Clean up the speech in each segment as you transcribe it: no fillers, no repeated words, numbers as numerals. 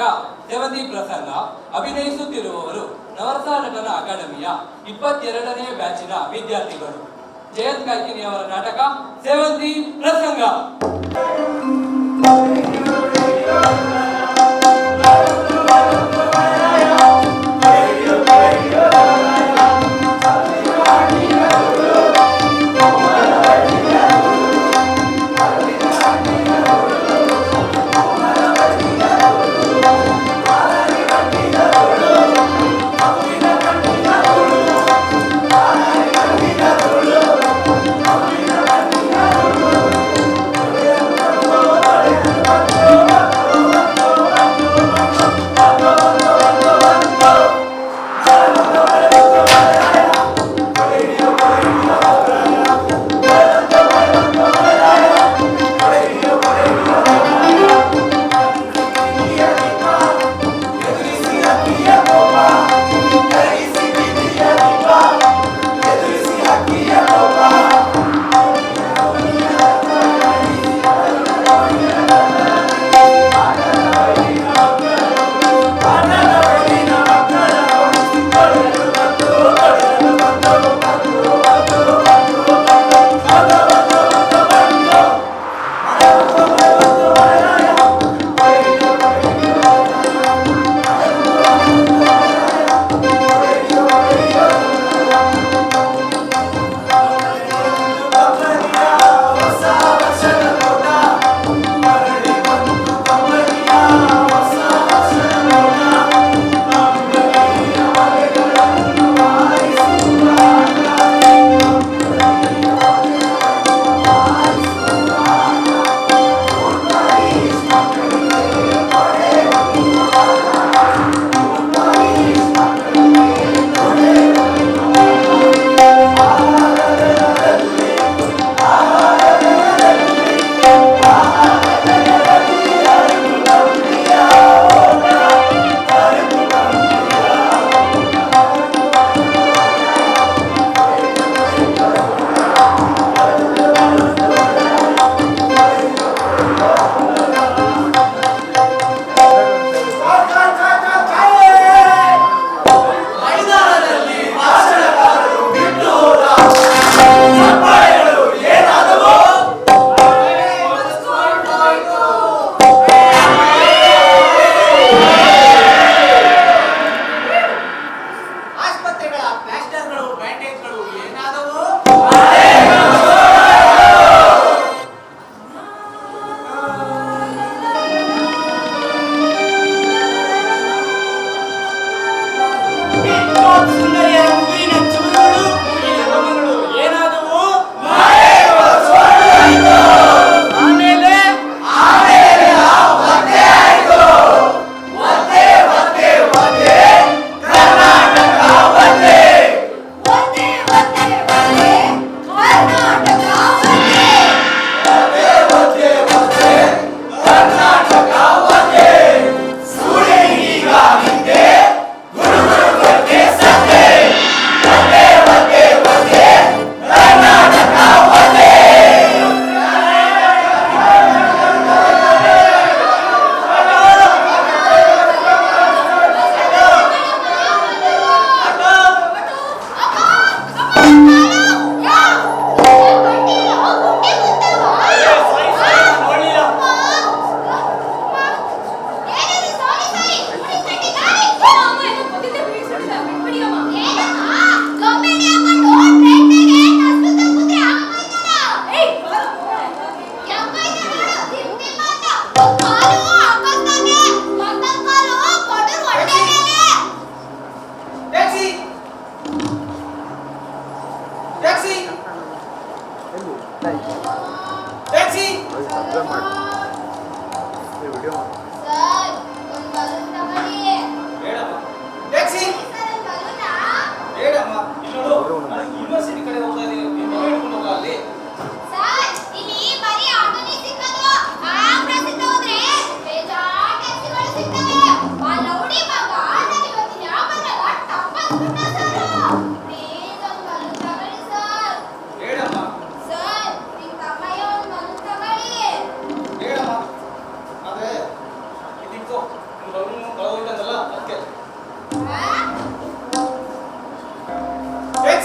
ನಾಟಕ ಸೇವಂತಿ ಪ್ರಸಂಗ ಅಭಿನಯಿಸುತ್ತಿರುವವರು ನವರಸ ನಟನ ಅಕಾಡೆಮಿಯ 22ನೇ ಬ್ಯಾಚಿನ ವಿದ್ಯಾರ್ಥಿಗಳು. ಜಯಂತ್ ಕಾಯ್ಕಿನಿ ಅವರ ನಾಟಕ ಸೇವಂತಿ ಪ್ರಸಂಗ.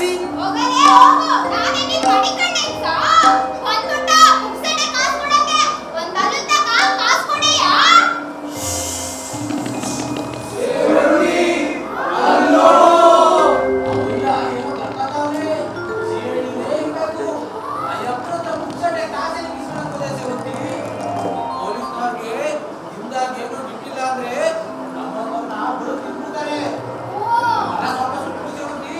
ಕಳಿಸಿ. ಹೋಗಲೇ ಹೋಗು, ನಾನೇ ನಿನ್ ಮಡಿಕಂಡೆ ಸಾ. ಒಂದುಟ ಮುಗ್ಸಡೆ ಕಾಸು ಕೊಡಕ್ಕೆ, ಒಂದ್ ಅಲುತ್ತ ಕಾಸು ಕೊಡಿಯಾ? ಸೇವಂತಿ ಅಲ್ಲೋ ಅವಲ್ಲ ಏನೋ ಕರ್ನಾಟಕವೇ ಸೇಳಿನೇ ಇರಬೇಕು. ಅಯ್ಯಪ್ಪ ಮುಗ್ಸಡೆ ಕಾಸಲ್ಲಿ ಕಿಸ್ಕೊಂಡ್ರೆ ಸೇವಂತಿ ಪೊಲೀಸ್ನವ್ರಿಗೆ ಹಿಂದಾಗಿ ಏನು ಬಿಟ್ಟಿಲ್ಲ ಅಂದ್ರೆ ನಮ್ಮನ್ನ ಬಿಡು ತಿನ್ಬಿಡ್ತಾರೆ. ಸ್ವಲ್ಪ ಸುಟ್ಟು ಸೇವಂತಿ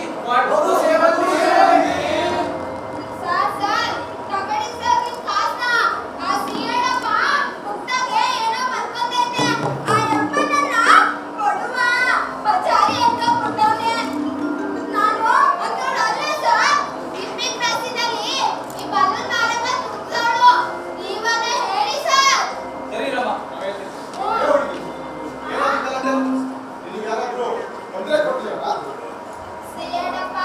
ಹೋಗು ಸೇವಂತಿ. ಸರ್ ತಗಡಿ ಸರ್ ನಿಮ್ ಕಾಸ್ನ. ಆ ಸಿಯಣ್ಣಪ್ಪ ಮುಗ್ದಾಗೆ ಏನೋ ಬರ್ಕೊಂಡೈತೆ. ಆ ಯಪ್ಪನನ್ನ ಕೊಡುವ ಬಜಾರಿ ಅಂತ ಕೊಟ್ಟವ್ನೆ. ನಾನು ಅಂದ್ಕೊಂಡು ಅಲ್ಲೇ ಸರ್ ಇರ್ಮಿಕ್ ರಾಸಿನಲ್ಲಿ ಈ ಬಲ್ಲನ್ ಮಾರಮ್ಮ ತುಗ್ದವಳು. ನೀವನ್ನೇ ಹೇಳಿ ಸರ್. ಸರಿ ರಮ್ಮ ಸಿಯಣ್ಣಪ್ಪ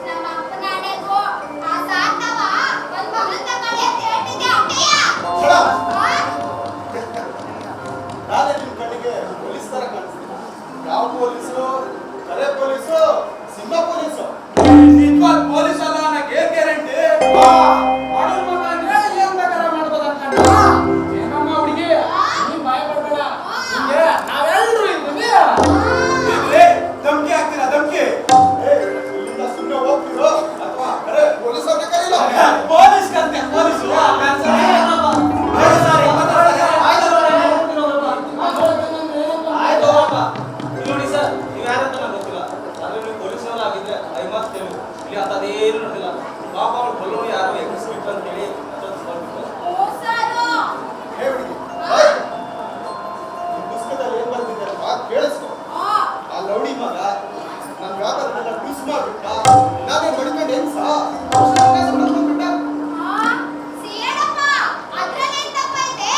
ನಮ್ಮ ಅಪ್ಪನ ಅಡೆಗೂ ಆ ಸಾಕ್ತವ ಒಂದ್ ಬಲ್ಲನ್ ತಗೊಂಡೆ ತೇಟಿದೆ ಅಟ್ಟೆಯ. ನಾನೇ ನಿಮ್ ಕಣ್ಣಿಗೆ ಪೊಲೀಸ್ ತರ ಕಾಣಿಸ್ತೀನಿ. ಯಾವ ಪೊಲೀಸು? ಕರೆ ಪೊಲೀಸು? ಸಿಂಹ ಪೊಲೀಸು? ನಿಜವಾದ ಪೊಲೀಸ್ ಅಲ್ಲ ಅನ್ನಕ್ಕೆ ಏನ್ ಗ್ಯಾರಂಟಿ? ಮಾಡೋರ್ ಮಗ ಅಂದ್ರೆ ಏನ್ ಬೇಕಾದ್ರೆ ಮಾಡ್ಬೋದು ಅನ್ಕೊಂಡ. ಏನಮ್ಮ ಹುಡುಗಿ ನೀನ್ ಭಯ ಪಡ್ಬೇಡ. ನಿಂಗೆ ನಾವೆಲ್ಲರೂ ಇದ್ದೀವಿ. ಏನ್ರಿ? ಧಮ್ಕಿ ಹಾಕ್ತೀರಾ ಧಮ್ಕಿ? ಇಲ್ಲಿಂದ ಸುಮ್ಮನೆ ಹೋಗ್ತಿರೋ ಅಥವಾ ಕರೆ ಪೊಲೀಸವ್ರನ್ನ ಕರೀಲ? ಪೊಲೀಸ್ ಕಂತೆ ಪೊಲೀಸು ನೋಡಿ ಸರ್ ನೀವು ಯಾರಂತ ನಂಗೆ ಗೊತ್ತಿಲ್ಲ ಆದ್ರೆ ನೀವು ಪೊಲೀಸರು ಆಗಿದ್ರೆ ಐ ಮಸ್ಟ್ ಟೆಲ್ ಯು ಇಲ್ಲಿ ಅಂತದೇನು ನಡೆದಿಲ್ಲ ಪಾಪ ಅವ್ರು ಬಲ್ಲೋರು ಯಾರೋ ಎಕ್ಸ್ಬಿಟ್ಟು ಅಂತೇಳಿ ಅದೊಂದು ಬರ್ಬಿಟ್ಟು ಓ ಸಾರು ಹೇ ಹುಡುಗಿ ಈ ಪುಸ್ತಕದಲ್ಲಿ ಏನ್ ಬರ್ತಿದೆ ಅಂತ ಕೇಳಿಸ್ಕೊ. ಆ ಲೌಡಿ ಮಗ ನನ್ ವ್ಯಾಪಾರನೆಲ್ಲ ಟ್ವಿಸ್ ಮಾಡ್ಬಿಟ್ಟ. ನಾನೇ ಮಡ್ಕೊಂಡು ಏನ್ ಸಾ ಬಿಟ್ಟ. ಸಿಯಣ್ಣಪ್ಪ ಅದ್ರಲ್ಲೇ ತಪ್ಪೈತೆ.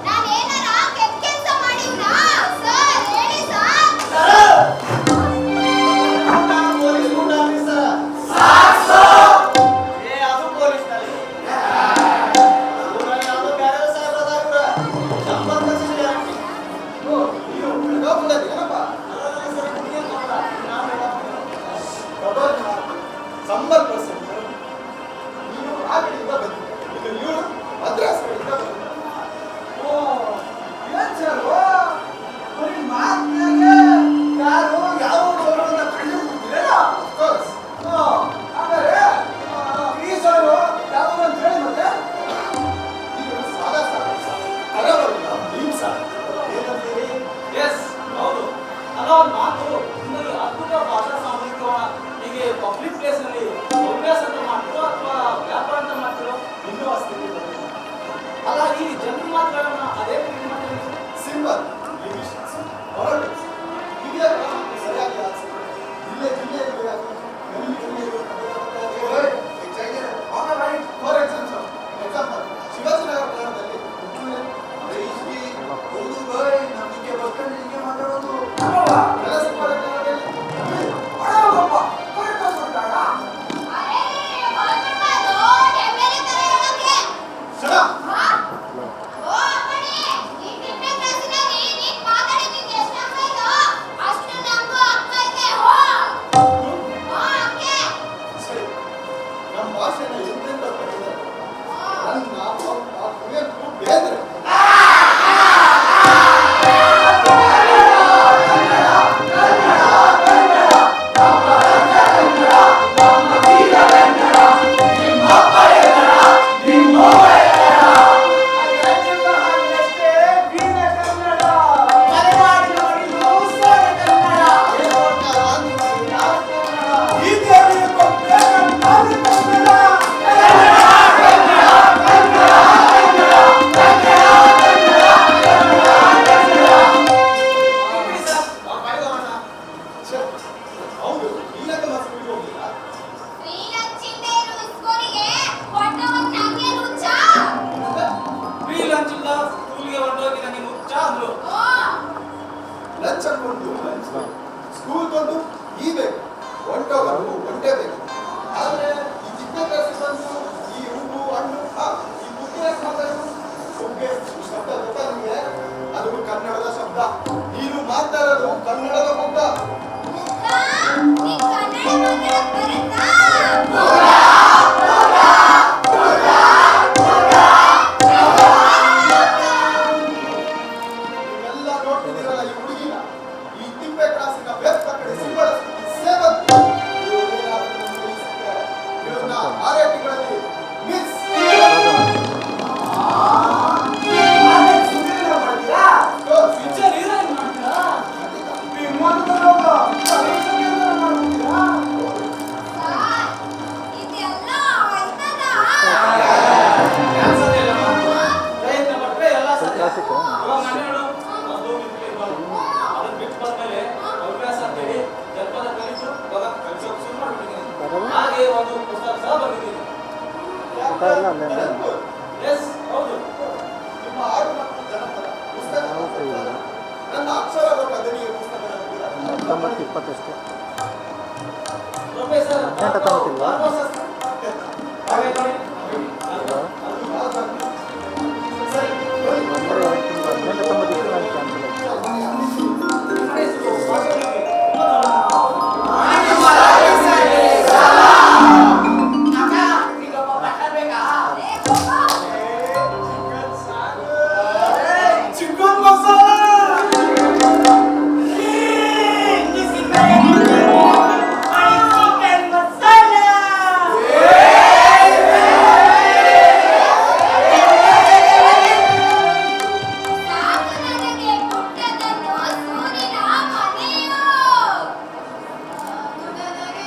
ನಾನು ಏನಾರ ಕೆಟ್ಟ ಕೆಲಸ ಮಾಡಿವ್ನಾ ಸರ್ ಹೇಳಿ ಸರ್. ಪೊಲೀಸ್ ಗುಂಡ ಆಫೀಸರ ಏ ಅದು ಪೊಲೀಸ್ ನಲ್ಲಿ ಯಾವ್ದೋ ಬೇರೆ ಸಾಹೇಬ್ರ ಅದಾರ ಇವ್ರ. ಸಂಪರ್ಕ ಗ್ಯಾರಂಟಿ. ನೀವು ಬೆಳಗಾವಿಂದ ಏನಪ್ಪ ಸಂಬರ್ ಪರ್ಸೆಂಟ್ ನೀವು ಆ ಕಡೆಯಿಂದ ಬಂದಿದ್ದೀರಿ. ಇದು ನೀವು ಮದ್ರಾಸ್ ಕಡೆಯಿಂದ ಬಂದಿದ್ದೀರಿ. ಏನ್ ಸರ್ ಬರೀ ಮಾತಿನಾಗೆ ಯಾರು ಯಾವ ಅಂತ ಕಂಡು ಬಿಡ್ತೀರೇನೋ. Of course. ಹಾಗಾದ್ರೆ ಈ ಸರ್ ಯಾವ ಅಂತ ಹೇಳಿ ಮತ್ತೆ ಇದು ಸಾದಾ ಸಾರ್. ಅರವಲ್ಲ ನೀವು ಸಾರ್. ಏನಂತೀರಿ? ಎಸ್ ಹೌದು ಅಲ್ಲ ಒಂದು ಮಾತು ನಿಮ್ಮಲ್ಲಿ ಅದ್ಭುತ ಭಾಷಾ ಸಾಮರ್ಥ್ಯ ಹೀಗೆ ಪಬ್ಲಿಕ್ ಪ್ಲೇಸ್ ನಲ್ಲಿ ಹವ್ಯಾಸ ಅಂತ ಮಾಡ್ತೀರೋ ಅಥವಾ ವ್ಯಾಪಾರ ಅಂತ ಮಾಡ್ತೀರೋ ಇನ್ನೂ ಆ ಸ್ಥಿತಿ ಬಂದಿಲ್ಲ. ಅಲ್ಲ ಈ ಜನರ ಮಾತುಗಳನ್ನ ಅದೇ ರೀತಿ ಮಾಡ್ತೀರಿ ಸಿಂಬಲ್ ಲಿಮಿಷನ್ಸ್ ಹೊರಟಿಸ್ ಹೀಗೆ ಸರಿಯಾಗಿ ಆನ್ಸರ್ ಜಿಲ್ಲೆ ಫಾರ್ ಎಕ್ಸಾಂಪಲ್ ಶಿವಾಜಿನಗರ ಪ್ರಾಂತದಲ್ಲಿ ನಮಗೆ ಬರ್ಕೊಂಡು ಹೀಗೆ ಮಾತಾಡೋದು ಕೆಲಸ ಮಾಡೋ ಕಾರಣದಲ್ಲಿ ಅಡವಪ್ಪ ಕರೆಕ್ಟ್ ಆಗ್ಬಿಟ್ಟಾಗ ಹಾಗೆ ಒಂದು ಪುಸ್ತಕ ಸಹ ಬರೆದಿದ್ದೀನಿ. ಎಸ್, ಹೌದು. ನಿಮ್ಮ ಆಡು ಮಕ್ಕಳು ಜನಪದ ಪುಸ್ತಕ ನನ್ನ ಅಕ್ಷರ ಕದನಿಯ ಪುಸ್ತಕ ಪ್ರೊಫೆಸರ್ ಹಾಗೆ ನೋಡಿ. ಚಿಕನ್ ಮಸಾಲ ಸಾಕು ನನಗೆ ಪುಟ್ಟದನ್ನು ಸೂರಿನ ಮನೆಯು. ಸಾಕು ನನಗೆ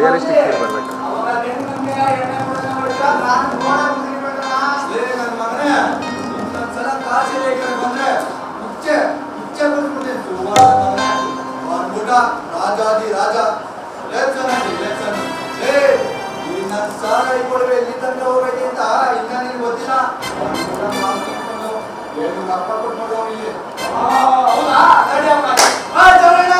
ರಿಯಲಿಸ್ಟಿಕ್ ಫೀಲ್ ಬರಬೇಕು. ಅವಾಗ ನಿನ್ನಂಗೆ ಎಣ್ಣೆ ಕೊಡೋಣ ಮಾಡ್ತಾ ನಾನು ಗೋಡೆ ಮುಗಿಬೇಕಣ್ಣ. ಲೇ ನನ್ನ ಮಗನೇ, ಇನ್ನೊಂದ್ಸಲ ಕಾಶಿ ಲೇಖನ ಬಂದ್ರೆ ಇಚ್ಛೆ ಬಂದ್ಬಿಟ್ಟೆ ಸುಮಾರು ಮಗನೇ. ಬಂದ್ಬಿಟ್ಟ ರಾಜಾದಿ ರಾಜ. ಲೆಚ್ಚನ್ ಲೇ ಈ ನನ್ನ ಸಾಲ ಇಟ್ಕೊಳ್ವೆ ಇಲ್ಲಿ ತನಕ ಹೋಗ್ಬೇಕು ಅಂತ ಇನ್ನ ನಿನ್ಗೆ ಗೊತ್ತಿಲ್ಲ. ಏನು ಅಪ್ಪ ಕೊಟ್ಟು ನೋಡುವ ಇಲ್ಲಿ. ಹೌದಾ? ನಡಿಯಪ್ಪ. ಚಲಣ್ಣ